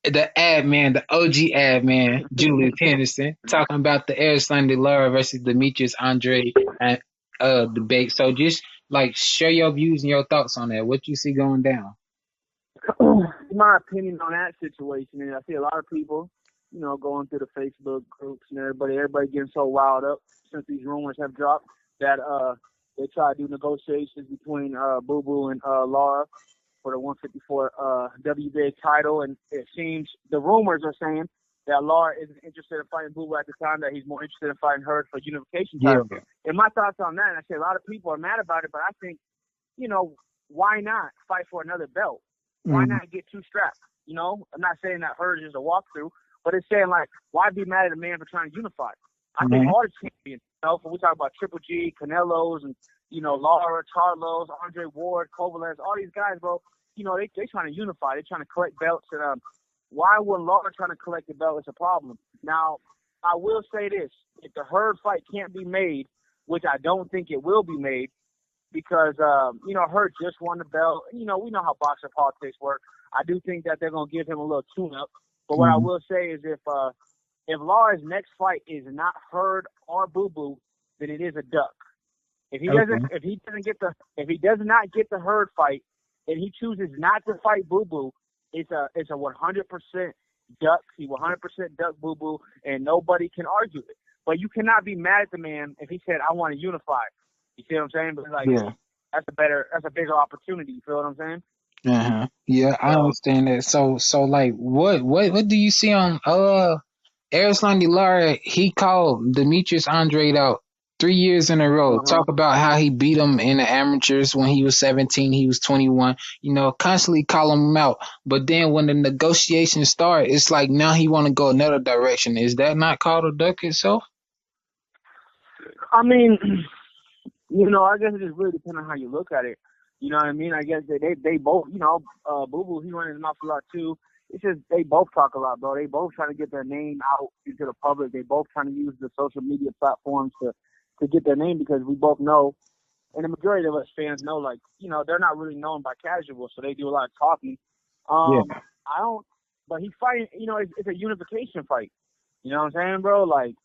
the ad man, the OG ad man, Julius Henderson, talking about the Erislandy Lara versus Demetrius Andrade and debate. So just like share your views and your thoughts on that. What you see going down? My opinion on that situation is I see a lot of people, going through the Facebook groups and everybody getting so riled up since these rumors have dropped that they try to do negotiations between Boo Boo and Lara for the 154 WBA title, and it seems the rumors are saying that Lara isn't interested in fighting Boo Boo at the time, that he's more interested in fighting her for unification Yeah. title. And my thoughts on that, and I say a lot of people are mad about it, but I think, why not fight for another belt? Why Mm-hmm. not get two straps? I'm not saying that hers is a walkthrough, but it's saying like, why be mad at a man for trying to unify? I think all the champions, when we talk about Triple G, Canelo's, and Lara, Charlos, Andre Ward, Kovalev, all these guys, bro, they trying to unify. They're trying to collect belts, and why would Lara trying to collect the belt is a problem? Now, I will say this: if the Hurd fight can't be made, which I don't think it will be made, because Hurd just won the belt. We know how boxer politics work. I do think that they're gonna give him a little tune-up. But what I will say is if Lara's next fight is not Hurd or Boo Boo, then it is a duck. If he does not get the Hurd fight, and he chooses not to fight Boo Boo, it's a 100% duck. He 100% duck Boo Boo, and nobody can argue it. But you cannot be mad at the man if he said, "I want to unify." You see what I'm saying? But that's a bigger opportunity. You feel what I'm saying? Yeah, I So understand that. So like what do you see on Erislandy Lara? He called Demetrius Andrade out 3 years in a row. uh-huh. Talk about how he beat him in the amateurs when he was 17, he was 21. Constantly calling him out. But then when the negotiations start, it's like now he want to go another direction. Is that not called a duck itself? I mean, I guess it just really depends on how you look at it. You know what I mean? I guess they both, Boo Boo, he running his mouth a lot too. It's just they both talk a lot, bro. They both trying to get their name out into the public. They both trying to use the social media platforms to get their name, because we both know, and the majority of us fans know, like, they're not really known by casuals, so they do a lot of talking. Yeah. I don't, but he's fighting, it's a unification fight. You know what I'm saying, bro? Like,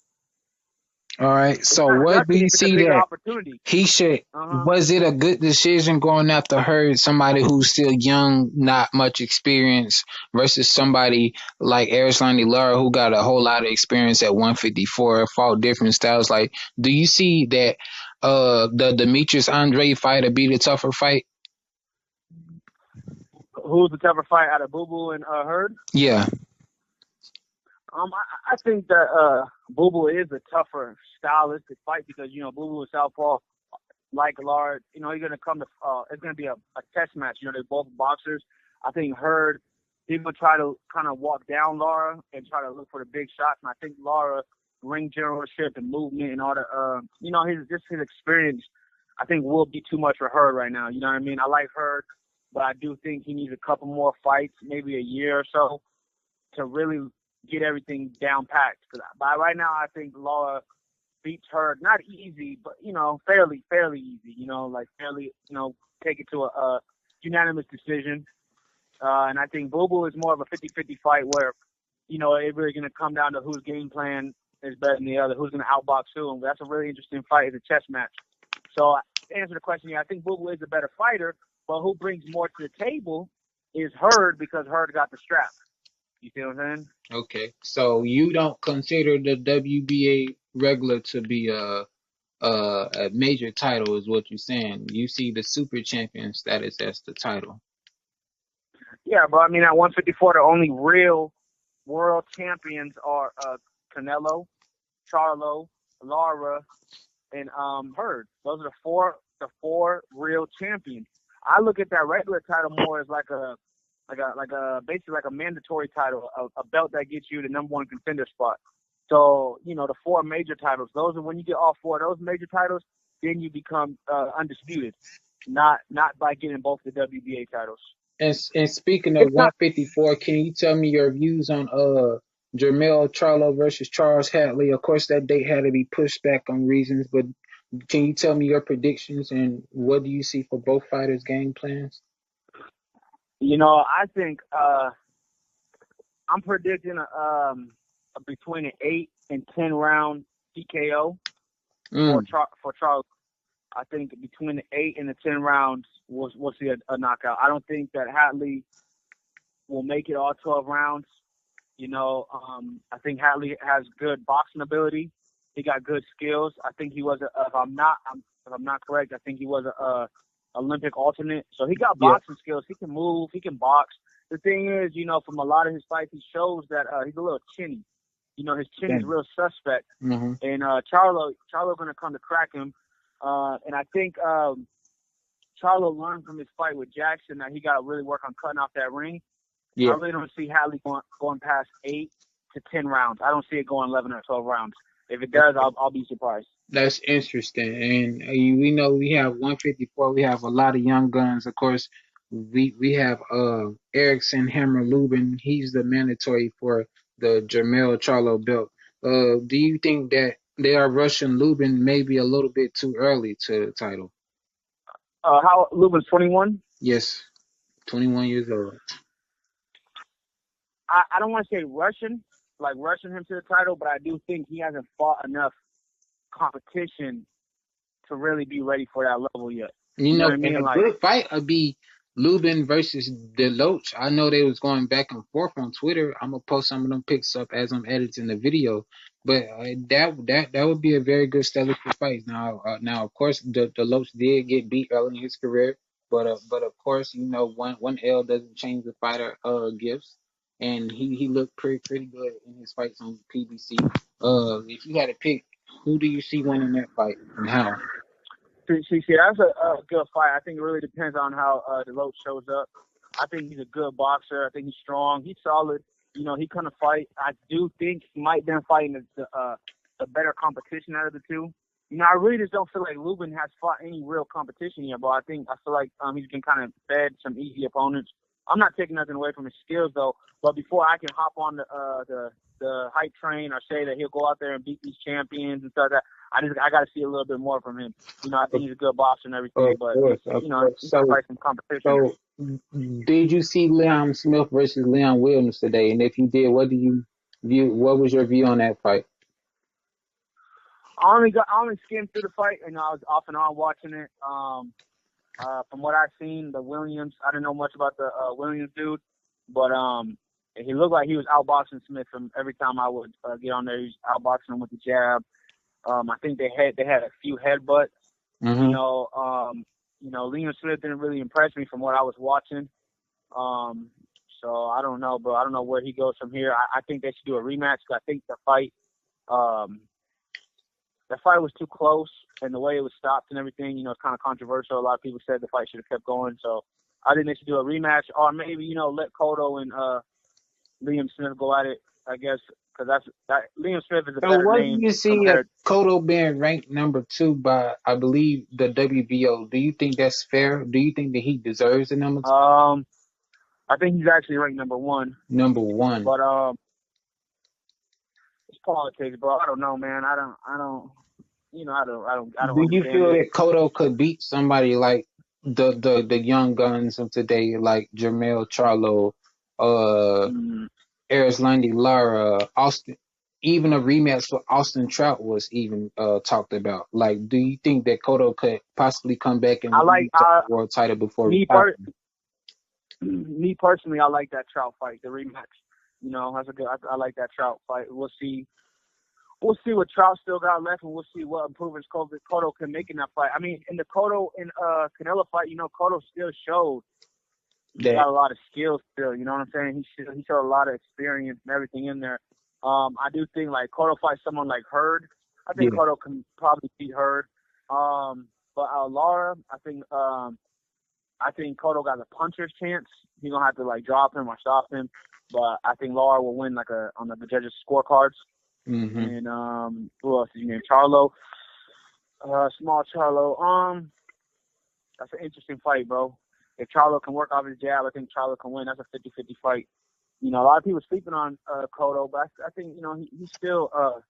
All right. it's So not what do ducking you if it's a see bigger that opportunity. he should? Uh-huh. Was it a good decision going after her, somebody who's still young, not much experience, versus somebody like Erislandy Lara, who got a whole lot of experience at 154, fought different styles? Like, do you see that the Demetrius Andrade fight would be the tougher fight? Who's the tougher fight out of Boo Boo and Hurd? Yeah. I think that Boo Boo is a tougher stylistic fight, because Boo Boo and Southpaw, like Lara, he's gonna come to. It's gonna be a test match. They're both boxers. I think Hurd, he's gonna try to kind of walk down Lara and try to look for the big shots. And I think Lara, ring generalship and movement and all the, his experience, I think will be too much for Hurd right now. You know what I mean? I like Hurd, but I do think he needs a couple more fights, maybe a year or so, to really get everything down packed. But right now, I think Lara beats her, not easy, but fairly easy. Like fairly, take it to a unanimous decision. And I think Boo Boo is more of a 50-50 fight where, it's really going to come down to whose game plan is better than the other, who's going to outbox who. And that's a really interesting fight. It's a chess match. So to answer the question, I think Boo Boo is a better fighter, but who brings more to the table is Hurd, because Hurd got the strap. You see what I'm saying? Okay. So you don't consider the WBA regular to be a major title, is what you're saying? You see the super champion status as the title. Yeah, but I mean, at 154, the only real world champions are Canelo, Charlo, Lara, and Hurd. Those are the four real champions. I look at that regular title more as like a basically like a mandatory title, a belt that gets you the number one contender spot. So the four major titles. Those are when you get all four of those major titles, then you become undisputed. Not by getting both the WBA titles. And speaking of It's not. 154, can you tell me your views on Jermell Charlo versus Charles Hatley? Of course, that date had to be pushed back on reasons, but can you tell me your predictions and what do you see for both fighters' game plans? I think I'm predicting between an 8 and 10 round TKO for Charlo. I think between the 8 and the 10 rounds, we'll see a knockout. I don't think that Hatley will make it all 12 rounds. I think Hatley has good boxing ability. He got good skills. I think he was if I'm not correct, I think he was a Olympic alternate. So he got boxing skills. He can move. He can box. The thing is, from a lot of his fights, he shows that he's a little chinny. His chin is real suspect. Mm-hmm. And Charlo gonna come to crack him. And I think Charlo learned from his fight with Jackson that he got to really work on cutting off that ring. Yeah. I really don't see Hatley going past 8 to 10 rounds. I don't see it going 11 or 12 rounds. If it does, I'll be surprised. That's interesting. And we know we have 154. We have a lot of young guns. Of course, we have Erickson Hammer Lubin. He's the mandatory for the Jermell Charlo belt. Do you think that they are rushing Lubin maybe a little bit too early to the title? How Lubin's 21? Yes, 21 years old. I don't want to say rushing him to the title, but I do think he hasn't fought enough competition to really be ready for that level yet. You know what I mean? A good fight would be Lubin versus Deloach. I know they was going back and forth on Twitter. I'm gonna post some of them pics up as I'm editing the video. But that would be a very good stylistic fight. Now of course Deloach did get beat early in his career, but of course one L doesn't change the fighter gifts, and he looked pretty good in his fights on PBC. If you had to pick, who do you see winning that fight and how? See, that's a good fight. I think it really depends on how Deloach shows up. I think he's a good boxer. I think he's strong. He's solid. He kind of fight. I do think he might been fighting the better competition out of the two. I really just don't feel like Lubin has fought any real competition yet, but I feel like he's been kind of fed some easy opponents. I'm not taking nothing away from his skills though. But before I can hop on the hype train or say that he'll go out there and beat these champions and stuff like that, I got to see a little bit more from him. I think he's a good boxer and everything, but he's fight some competition. So, did you see Leon Smith versus Leon Williams today? And if you did, what was your view on that fight? I only skimmed through the fight, and I was off and on watching it. From what I've seen, the Williams, I didn't know much about the Williams dude, but he looked like he was outboxing Smith from every time I would get on there. He was outboxing him with the jab. I think they had a few headbutts. Mm-hmm. Liam Smith didn't really impress me from what I was watching. So I don't know, bro. I don't know where he goes from here. I think they should do a rematch because I think the fight was too close, and the way it was stopped and everything, it's kind of controversial. A lot of people said the fight should have kept going. So I think they should do a rematch, or maybe let Cotto and Liam Smith go at it. I guess. Because Liam Smith is a better name. So what do you see Cotto being ranked number 2 by, I believe, the WBO? Do you think that's fair? Do you think that he deserves the number 2? I think he's actually ranked number 1. Number 1. But it's politics, bro. I don't know, man. I don't. Do you feel that Cotto could beat somebody like the young guns of today, like Jermell Charlo, Erislandy Lara, Austin, even a rematch with Austin Trout was even talked about. Like, do you think that Cotto could possibly come back and win the world title before me personally, I like that Trout fight, the rematch. That's a good. I like that Trout fight. We'll see what Trout still got left, and we'll see what improvements Cotto can make in that fight. I mean, in the Cotto and Canelo fight, Cotto still showed. He got a lot of skills still, you know what I'm saying? He showed a lot of experience and everything in there. I do think like Cotto fights someone like Hurd. I think Cotto can probably beat Hurd. But Lara, I think Cotto got a puncher's chance. He's gonna have to like drop him or stop him. But I think Lara will win on the judges' scorecards. Mm-hmm. And who else is his name? Charlo. Small Charlo. That's an interesting fight, bro. If Charlo can work off his jab, I think Charlo can win. That's a 50-50 fight. A lot of people sleeping on Cotto, but I think he's still a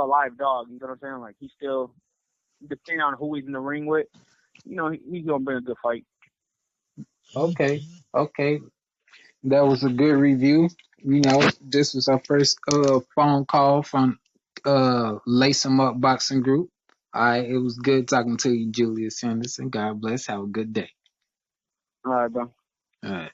live dog. You know what I'm saying? Like he's still, depending on who he's in the ring with, he's gonna bring a good fight. Okay. That was a good review. You know, this was our first phone call from Lace 'em Up Boxing Group. All right, it was good talking to you, Julius Henderson. God bless. Have a good day. All right, bro. All right.